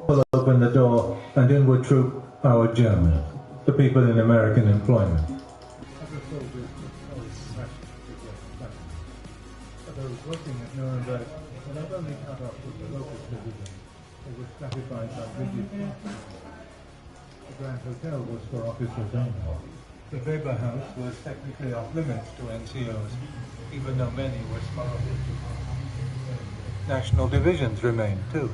We'll open the door and in would troop our Germans, the people in American employment. Those working at Nuremberg were not only cut off with the local citizens, they were stratified by rigid classes. The Grand Hotel was for officers only. The Weber House was technically off limits to NCOs, even though many were smuggled. National divisions remained too.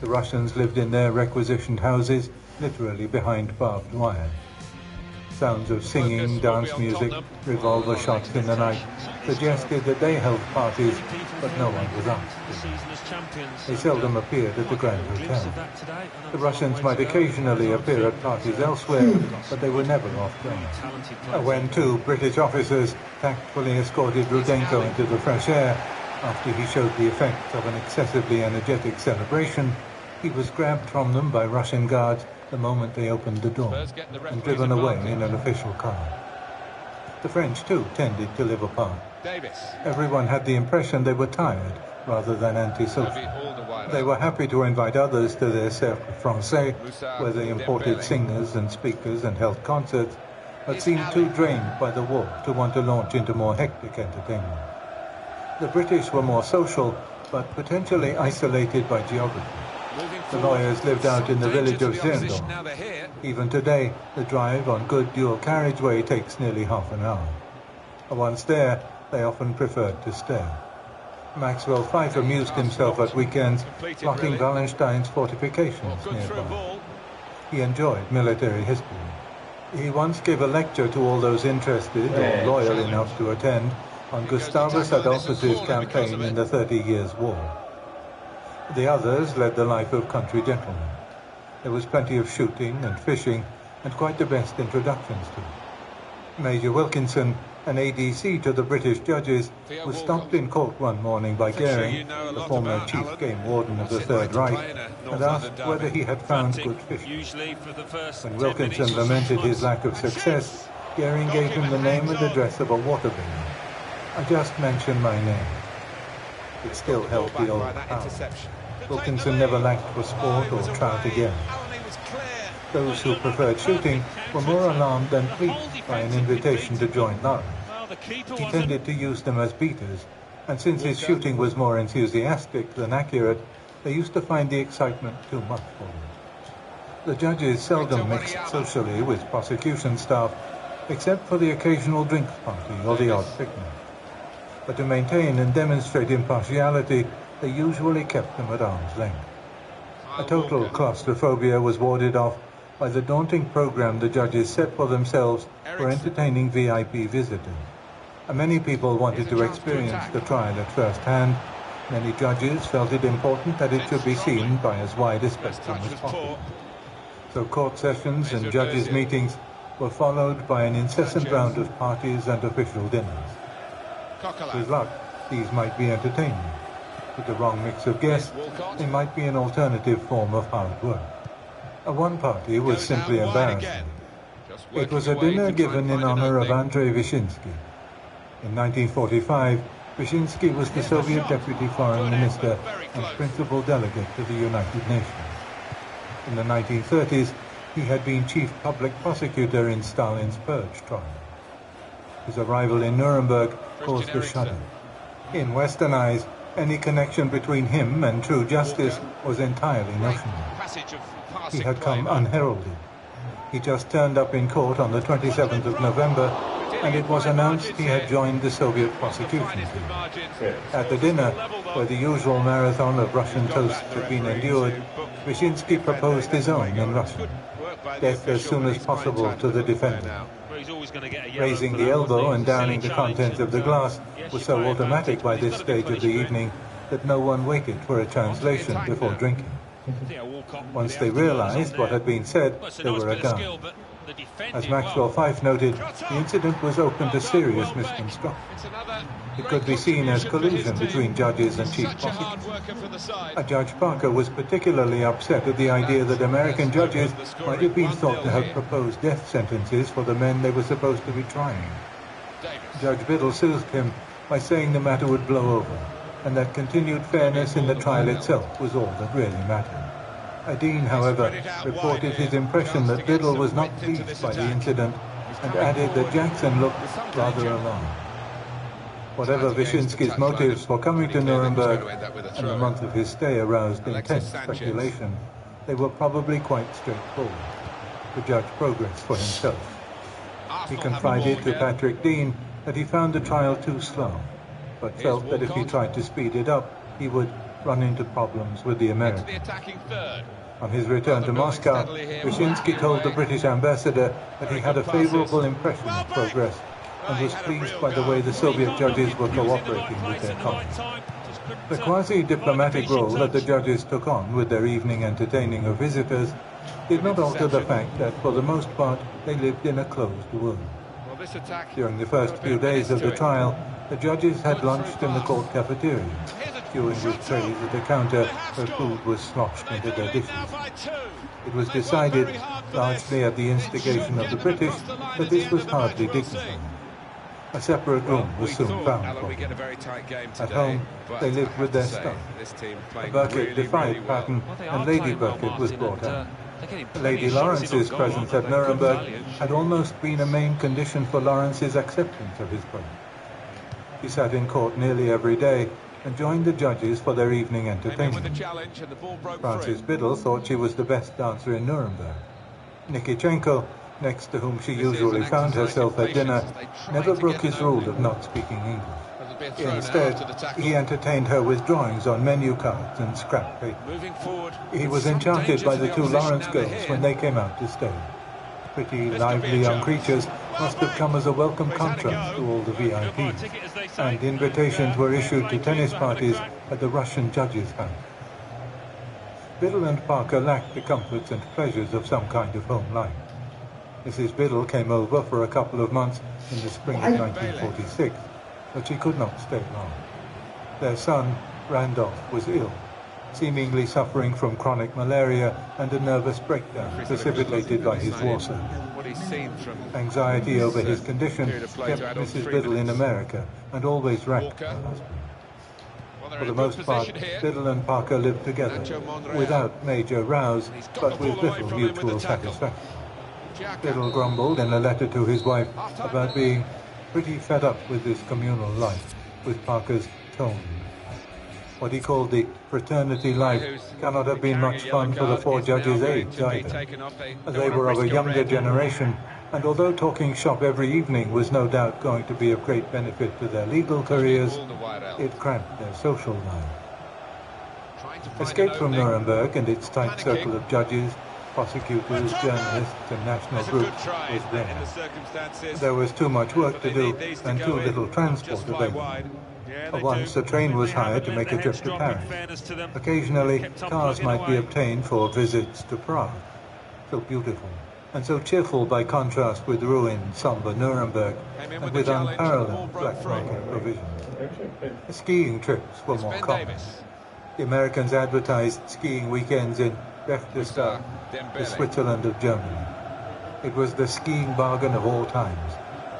The Russians lived in their requisitioned houses, literally behind barbed wire. Sounds of singing, dance music, revolver shots in the night suggested that they held parties, but no one was asked. They seldom appeared at the Grand Hotel. The Russians might occasionally appear at parties elsewhere, but they were never off-guard. When two British officers tactfully escorted Rudenko into the fresh air, after he showed the effects of an excessively energetic celebration, he was grabbed from them by Russian guards the moment they opened the door, and driven away in an official car. The French, too, tended to live apart. Everyone had the impression they were tired, rather than antisocial. They were happy to invite others to their Cercle Français, where they imported singers and speakers and held concerts, but seemed too drained by the war to want to launch into more hectic entertainment. The British were more social, but potentially isolated by geography. The lawyers lived out in the village of Zirndorf. Even today, the drive on good dual carriageway takes nearly half an hour. Once there, they often preferred to stay. Maxwell Fyfe amused himself at weekends plotting Wallenstein's fortifications nearby. He enjoyed military history. He once gave a lecture to all those interested or loyal enough to attend on Gustavus Adolphus's campaign in the 30 Years' War. The others led the life of country gentlemen. There was plenty of shooting and fishing, and quite the best introductions to it. Major Wilkinson, an ADC to the British judges, was stopped in court one morning by Goering, the former chief game warden of the Third Reich, and asked whether he had found good fishing. When Wilkinson lamented his lack of success, Goering gave him the name and address of a waterbender. "I just mentioned my name." It still held the old power. Wilkinson never lacked for sport or trout again. Those who preferred shooting were more alarmed than pleased by an invitation to join Lawrence. He tended to use them as beaters, and since his shooting was more enthusiastic than accurate, they used to find the excitement too much for them. The judges seldom mixed socially with prosecution staff, except for the occasional drinks party or the odd picnic. But to maintain and demonstrate impartiality, they usually kept them at arm's length. A total claustrophobia was warded off by the daunting program the judges set for themselves for entertaining VIP visitors. Many people wanted to experience the trial at first hand. Many judges felt it important that it should be seen by as wide a spectrum as possible. So court sessions and judges' meetings were followed by an incessant round of parties and official dinners. With luck, these might be entertaining. With the wrong mix of guests, they might be an alternative form of hard work. One party was simply embarrassing. It was a dinner given in honor of Andrei Vyshinsky. In 1945, Vyshinsky was the Soviet Deputy Foreign Minister and principal delegate to the United Nations. In the 1930s, he had been chief public prosecutor in Stalin's purge trial. His arrival in Nuremberg caused a shudder. In Western eyes, any connection between him and true justice was entirely notional. He had come unheralded. He just turned up in court on the 27th of November, and it was announced he had joined the Soviet prosecution team. At the dinner, where the usual marathon of Russian toasts had been endured, Vyshinsky proposed his own in Russian. Death as soon as possible to the defendant. Raising the elbow and downing the contents of the glass was so automatic by this stage of the evening that no one waited for a translation before drinking. Once they realized what had been said, they were aghast. As Maxwell Fyfe noted, the incident was open to serious misconstruction. It could be seen as collusion between judges and chief prosecutors. Judge Parker was particularly upset at the idea that American judges might have been thought to have proposed death sentences for the men they were supposed to be trying. Judge Biddle soothed him by saying the matter would blow over. and that continued fairness in the trial itself was all that really mattered. A dean, however, reported his impression that Biddle was not pleased by the incident and added that Jackson looked rather alarmed. Whatever Wyszynski's motives for coming to Nuremberg, and the month of his stay aroused intense speculation, they were probably quite straightforward. To judge progress for himself. He confided to Patrick Dean that he found the trial too slow, but felt that if he tried to speed it up, he would run into problems with the Americans. On his return to Moscow, Wyszynski told the British ambassador that he had a favorable impression of progress and was pleased by the way the Soviet judges were cooperating with their colleagues. The quasi-diplomatic role that the judges took on with their evening entertaining of visitors did not alter the fact that, for the most part, they lived in a closed world. During the first few days of the trial, the judges had lunched in the court cafeteria, queuing with trays at the counter where food was sloshed into their dishes. It was decided, largely at the instigation of the British, that this was hardly dignified. A separate room was soon found for them. At home, they lived with their stuff. A Burkett defied pattern, and Lady Burkett was brought out. Lady Lawrence's presence at Nuremberg had almost been a main condition for Lawrence's acceptance of his post. He sat in court nearly every day and joined the judges for their evening entertainment. Frances Biddle thought she was the best dancer in Nuremberg. Nikitchenko, next to whom she usually found herself at dinner, never broke his rule of not speaking English. Instead, he entertained her with drawings on menu cards and scrap paper. He was enchanted by the two Lawrence girls when they came out to stay. Pretty, lively young creatures must have come as a welcome contrast to all the VIPs, and invitations were issued to tennis parties at the Russian judge's house. Biddle and Parker lacked the comforts and pleasures of some kind of home life. Mrs. Biddle came over for a couple of months in the spring of 1946, but she could not stay long. Their son, Randolph, was ill, seemingly suffering from chronic malaria and a nervous breakdown precipitated by his war service. Anxiety over his condition kept Mrs. Biddle in America and always racked her husband. For the most part, Biddle and Parker lived together, without major rows, but with little mutual satisfaction. Biddle grumbled in a letter to his wife about being pretty fed up with this communal life, with Parker's tone. What he called the fraternity life cannot have been much fun for the four judges' aides either, as they were of a younger generation, and although talking shop every evening was no doubt going to be of great benefit to their legal careers, it cramped their social life. Escape from Nuremberg and its tight circle of judges, prosecutors, journalists, and national groups was rare. There was too much work to do and too little transport available. Once a train was hired to make a trip to Paris. Occasionally, cars might be obtained for visits to Prague. So beautiful, and so cheerful by contrast with ruined, somber Nuremberg, and with unparalleled black market provisions. Skiing trips were more common. The Americans advertised skiing weekends in Berchtesgaden, the Switzerland of Germany. It was the skiing bargain of all times.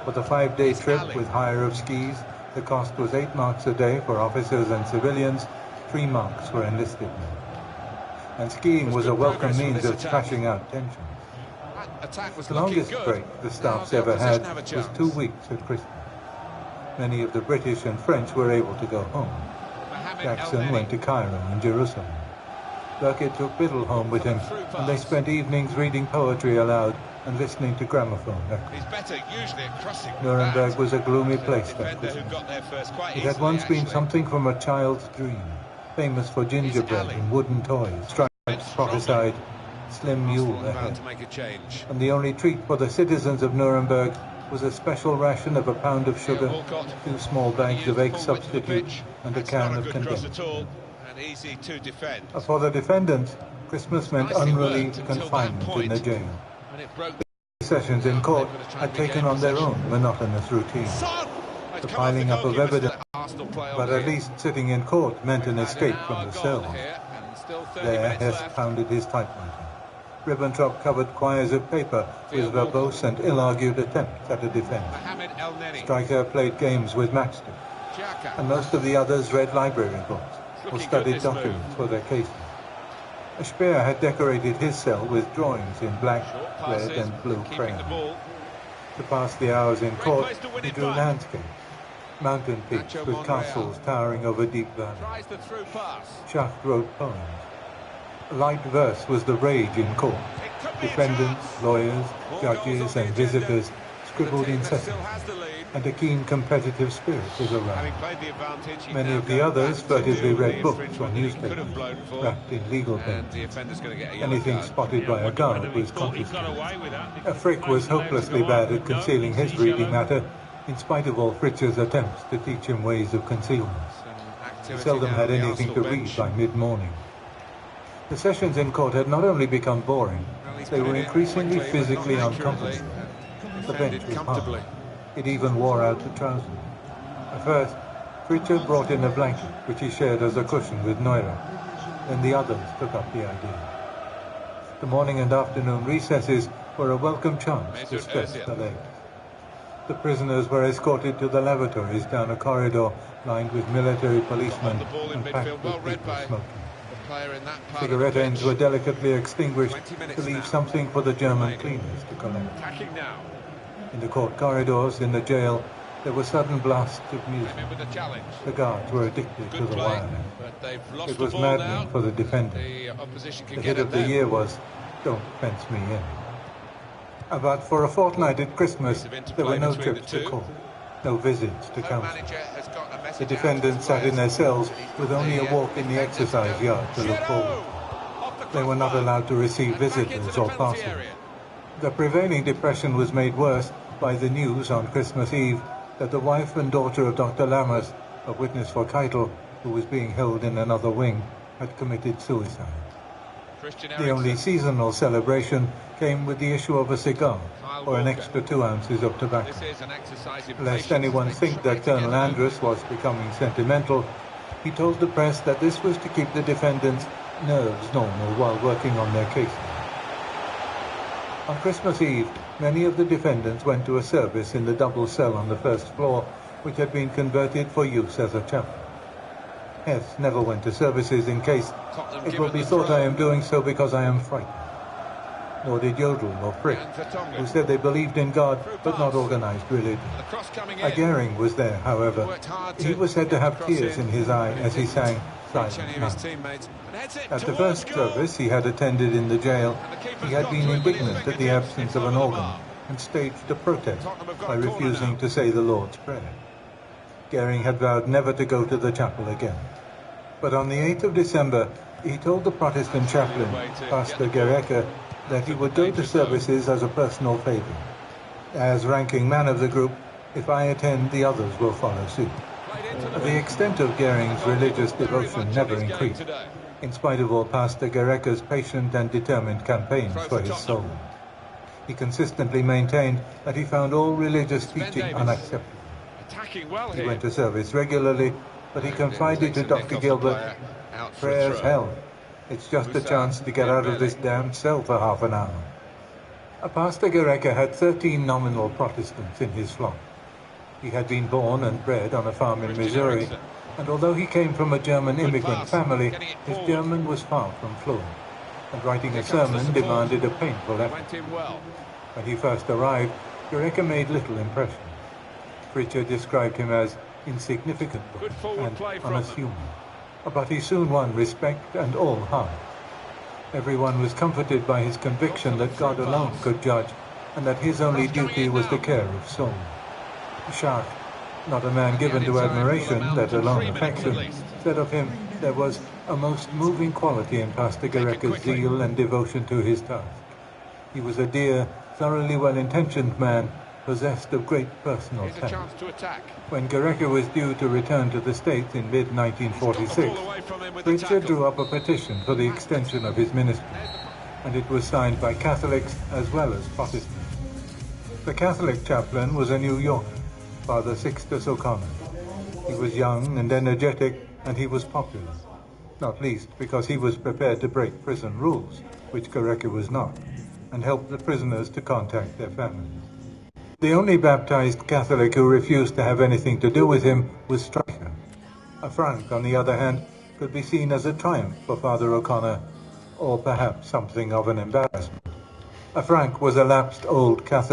For the 5-day trip with hire of skis, the cost was 8 marks a day for officers and civilians, 3 marks for enlisted men. And skiing was a welcome means of trashing out tensions. The longest break the staffs ever had was 2 weeks at Christmas. Many of the British and French were able to go home. Jackson went to Cairo and Jerusalem. Burkett took Biddle home with him, and they spent evenings reading poetry aloud and listening to gramophone records. Nuremberg was a gloomy place that Christmas. It had once been something from a child's dream, famous for gingerbread and wooden toys. Stripes prophesied slim mule ahead. And the only treat for the citizens of Nuremberg was a special ration of a pound of sugar, 2 small bags of egg substitute, and a can of condensed milk. For the defendants, Christmas meant unrelieved confinement in the jail. The sessions in court had taken on their own monotonous routine. The piling up of evidence, but at least sitting in court meant an escape from the cells. There, Hess pounded his typewriter. Ribbentrop covered quires of paper with verbose and ill-argued attempts at a defense. Stryker played games with matchsticks. and most of the others read library books or studied documents for their cases. A Speer had decorated his cell with drawings in black, red and blue crayon. To pass the hours in court, he drew landscapes, mountain peaks with castles towering over deep valleys. Schacht wrote poems. Light verse was the rage in court. Defendants, lawyers, judges and visitors scribbled incessantly, and a keen competitive spirit was around. Many of the others furtively read books or newspapers, wrapped in legal papers. Anything spotted by a guard was confiscated. A Frick was hopelessly bad at concealing his reading matter, in spite of all Fritz's attempts to teach him ways of concealment. He seldom had anything to read by mid-morning. The sessions in court had not only become boring, they were increasingly physically uncomfortable. The bench was hard. It even wore out the trousers. At first, Fritz brought in a blanket, which he shared as a cushion with Neura. Then the others took up the idea. The morning and afternoon recesses were a welcome chance to stretch the legs. The prisoners were escorted to the lavatories down a corridor lined with military policemen and packed with people smoking. Cigarette ends were delicately extinguished to leave something for the German cleaners to collect. In the court corridors in the jail, there were sudden blasts of music. The guards were addicted to the violin. It was maddening for the defendant. The hit of the year was, "Don't fence me in." But for a fortnight at Christmas, there were no trips to court, no visits to counsel. The defendants sat in their cells with only a walk in the exercise yard to look forward to. They were not allowed to receive visitors or parcels. The prevailing depression was made worse by the news on Christmas Eve that the wife and daughter of Dr. Lammers, a witness for Keitel, who was being held in another wing, had committed suicide. The only seasonal celebration came with the issue of a cigar or an extra 2 ounces of tobacco. Lest anyone think that Colonel Andrus was becoming sentimental, he told the press that this was to keep the defendants' nerves normal while working on their cases. On Christmas Eve, many of the defendants went to a service in the double cell on the first floor, which had been converted for use as a chapel. Hess never went to services in case it will be thought I am doing so because I am frightened. Nor did Jodl or Frick, who said they believed in God but not organized religion. A Goering was there, however. He was said to have tears in his eye as he sang Silent Night. At the first service he had attended in the jail, he had been indignant at the absence of an organ and staged a protest by refusing to say the Lord's Prayer. Goering had vowed never to go to the chapel again. But on the 8th of December, he told the Protestant chaplain, Pastor Gereke, that he would go to services as a personal favor. As ranking man of the group, if I attend, the others will follow suit. The extent of Goering's religious devotion never increased, in spite of all Pastor Gereke's patient and determined campaigns for his soul. He consistently maintained that he found all religious teaching unacceptable. He went to service regularly, but he confided to Dr. Gilbert, "Prayer's hell. It's just a chance to get out of this damned cell for half an hour." Pastor Gereke had 13 nominal Protestants in his flock. He had been born and bred on a farm in Missouri, and although he came from a German immigrant family, his German was far from fluent, and writing a sermon demanded a painful effort. When he first arrived, Gereke made little impression. Pritchard described him as insignificant and unassuming. But he soon won respect and all hearts. Everyone was comforted by his conviction that God alone could judge, and that his only duty was the care of souls. Schacht, not a man given to admiration, let alone affection, said of him there was a most moving quality in Pastor Gereke's zeal and devotion to his task. He was a dear, thoroughly well-intentioned man, possessed of great personal talent. When Gereke was due to return to the States in mid-1946, Pritchard drew up a petition for the extension of his ministry, and it was signed by Catholics as well as Protestants. The Catholic chaplain was a New Yorker, Father Sixtus O'Connor. He was young and energetic, and he was popular, not least because he was prepared to break prison rules, which Gereke was not, and help the prisoners to contact their families. The only baptized Catholic who refused to have anything to do with him was Stryker. A Frank, on the other hand, could be seen as a triumph for Father O'Connor, or perhaps something of an embarrassment. A Frank was a lapsed old Catholic